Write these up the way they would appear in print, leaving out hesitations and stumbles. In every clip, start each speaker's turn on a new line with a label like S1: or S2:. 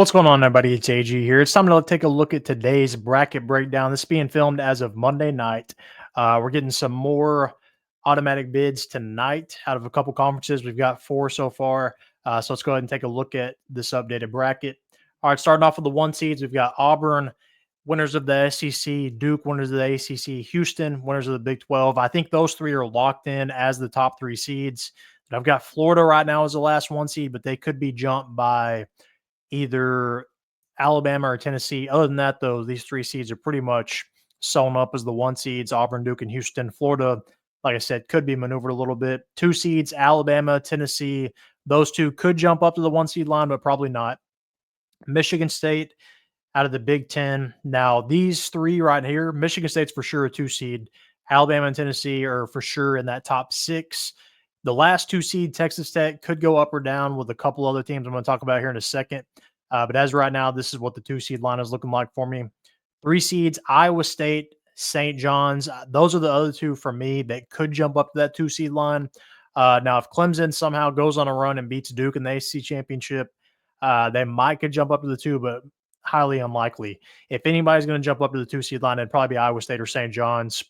S1: What's going on, everybody? It's AG here. It's time to take a look at today's bracket breakdown. This is being filmed as of Monday night. We're getting some more automatic bids tonight out of a couple conferences. We've got 4 so far. So let's go ahead and take a look at this updated bracket. All right, starting off with the 1 seeds, we've got Auburn, winners of the SEC, Duke, winners of the ACC, Houston, winners of the Big 12. I think those 3 are locked in as the top 3 seeds. And I've got Florida right now as the last 1 seed, but they could be jumped by either Alabama or Tennessee. Other than that, though, these 3 seeds are pretty much sewn up as the 1 seeds, Auburn, Duke, and Houston. Florida, like I said, could be maneuvered a little bit. 2 seeds, Alabama, Tennessee. Those 2 could jump up to the 1 seed line, but probably not. Michigan State out of the Big Ten. Now, these 3 right here, Michigan State's for sure a 2 seed. Alabama and Tennessee are for sure in that top 6. The last 2 seed, Texas Tech, could go up or down with a couple other teams I'm going to talk about here in a second. But as right now, this is what the 2 seed line is looking like for me. 3 seeds, Iowa State, St. John's. Those are the other 2 for me that could jump up to that 2 seed line. Now, if Clemson somehow goes on a run and beats Duke in the ACC championship, they might could jump up to the 2, but highly unlikely. If anybody's going to jump up to the 2 seed line, it'd probably be Iowa State or St. John's.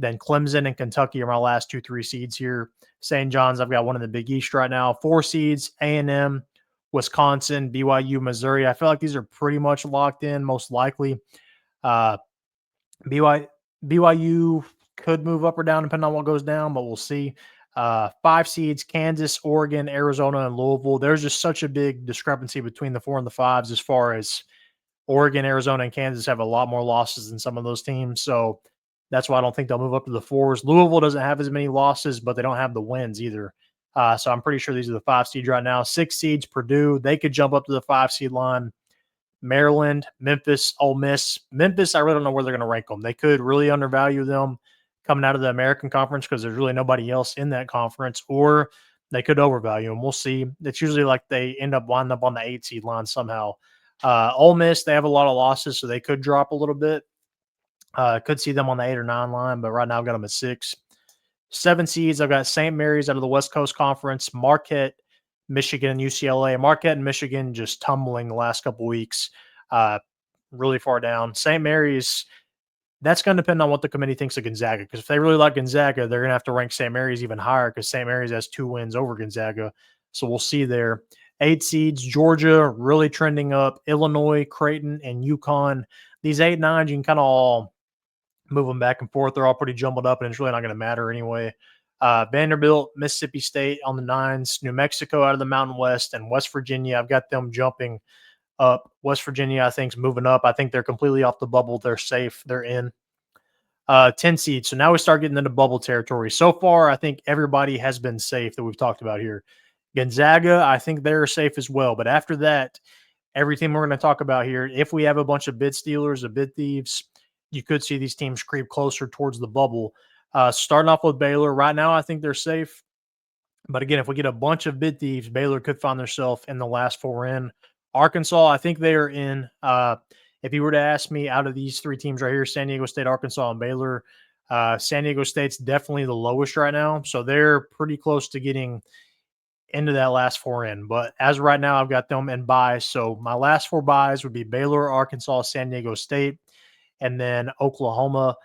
S1: Then Clemson and Kentucky are my last 2-3 seeds here. St. John's, I've got one in the Big East right now. 4 seeds, A&M, Wisconsin, BYU, Missouri. I feel like these are pretty much locked in, most likely. BYU could move up or down depending on what goes down, but we'll see. 5 seeds, Kansas, Oregon, Arizona, and Louisville. There's just such a big discrepancy between the 4 and the 5s as far as Oregon, Arizona, and Kansas have a lot more losses than some of those teams. So that's why I don't think they'll move up to the 4s. Louisville doesn't have as many losses, but they don't have the wins either. So I'm pretty sure these are the 5 seeds right now. 6 seeds, Purdue. They could jump up to the 5 seed line. Maryland, Memphis, Ole Miss. Memphis, I really don't know where they're going to rank them. They could really undervalue them coming out of the American Conference because there's really nobody else in that conference, or they could overvalue them. We'll see. It's usually like they end up winding up on the 8 seed line somehow. Ole Miss, they have a lot of losses, so they could drop a little bit. Could see them on the 8 or 9 line, but right now I've got them at 6. 7 seeds, I've got St. Mary's out of the West Coast Conference, Marquette, Michigan, and UCLA. Marquette and Michigan just tumbling the last couple weeks, really far down. St. Mary's, that's going to depend on what the committee thinks of Gonzaga, because if they really like Gonzaga, they're going to have to rank St. Mary's even higher because St. Mary's has 2 wins over Gonzaga. So we'll see there. 8 seeds, Georgia, really trending up. Illinois, Creighton, and UConn. These 8, 9s, you can kind of all move them back and forth. They're all pretty jumbled up, and it's really not going to matter anyway. Vanderbilt, Mississippi State on the 9s, New Mexico out of the Mountain West, and West Virginia. I've got them jumping up. West Virginia, I think, is moving up. I think they're completely off the bubble. They're safe. They're in. 10 seeds. So now we start getting into bubble territory. So far, I think everybody has been safe that we've talked about here. Gonzaga, I think they're safe as well. But after that, everything we're going to talk about here, if we have a bunch of bid stealers, or bid thieves, you could see these teams creep closer towards the bubble. Starting off with Baylor, right now I think they're safe. But again, if we get a bunch of bid thieves, Baylor could find themselves in the last 4 in. Arkansas, I think they are in. If you were to ask me out of these 3 teams right here, San Diego State, Arkansas, and Baylor, San Diego State's definitely the lowest right now. So they're pretty close to getting into that last 4 in. But as of right now, I've got them in buys. So my last 4 buys would be Baylor, Arkansas, San Diego State, and then Oklahoma.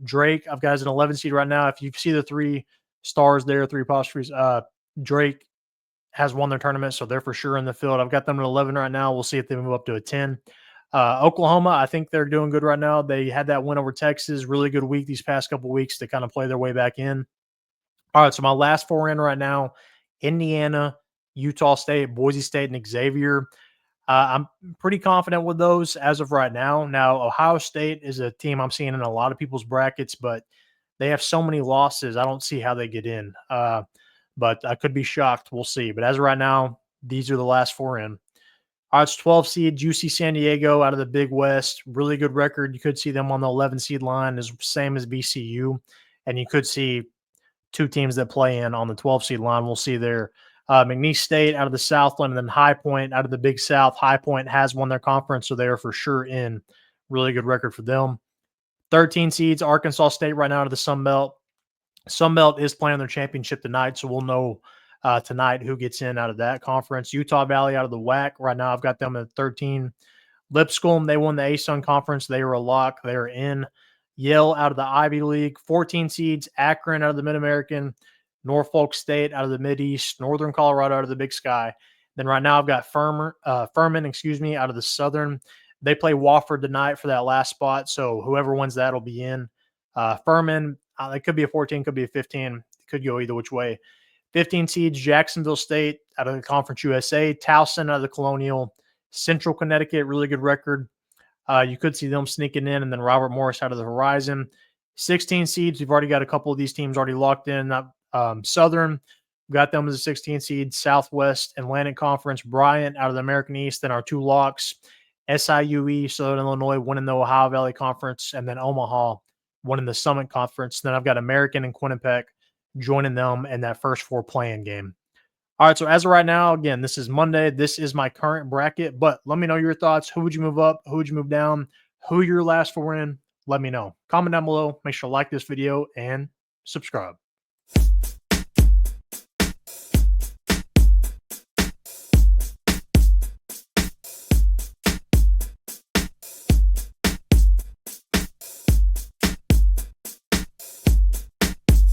S1: Drake, I've got as an 11 seed right now. If you see the 3 stars there, 3 apostrophes, Drake has won their tournament, so they're for sure in the field. I've got them at 11 right now. We'll see if they move up to a 10. Oklahoma, I think they're doing good right now. They had that win over Texas, really good week these past couple weeks to kind of play their way back in. All right, so my last 4 in right now, Indiana, Utah State, Boise State, and Xavier. I'm pretty confident with those as of right now. Now, Ohio State is a team I'm seeing in a lot of people's brackets, but they have so many losses, I don't see how they get in. But I could be shocked. We'll see. But as of right now, these are the last 4 in. All right, it's 12 seed, UC San Diego out of the Big West. Really good record. You could see them on the 11 seed line, is same as BCU. And you could see 2 teams that play in on the 12 seed line. We'll see there. McNeese State out of the Southland, and then High Point out of the Big South. High Point has won their conference, so they are for sure in. Really good record for them. 13 seeds, Arkansas State right now out of the Sun Belt. Sun Belt is playing their championship tonight, so we'll know tonight who gets in out of that conference. Utah Valley out of the WAC. Right now, I've got them at 13. Lipscomb, they won the A-Sun Conference. They are a lock. They are in. Yale out of the Ivy League. 14 seeds. Akron out of the Mid-American. Norfolk State out of the Mid-East. Northern Colorado out of the Big Sky. Then right now I've got Furman, out of the Southern. They play Wofford tonight for that last spot. So whoever wins that will be in. Furman, it could be a 14, could be a 15. It could go either which way. 15 seeds, Jacksonville State out of the Conference USA. Towson out of the Colonial. Central Connecticut, really good record. You could see them sneaking in, and then Robert Morris out of the Horizon. 16 seeds, we've already got a couple of these teams already locked in. Southern, got them as a 16 seed. Southwest Atlantic Conference, Bryant out of the American East. Then our two locks, SIUE, Southern Illinois, winning the Ohio Valley Conference, and then Omaha winning the Summit Conference. Then I've got American and Quinnipiac joining them in that first 4 playing game. All right, so as of right now, again, this is Monday. This is my current bracket, but let me know your thoughts. Who would you move up? Who would you move down? Who your last 4 in? Let me know. Comment down below. Make sure to like this video and subscribe.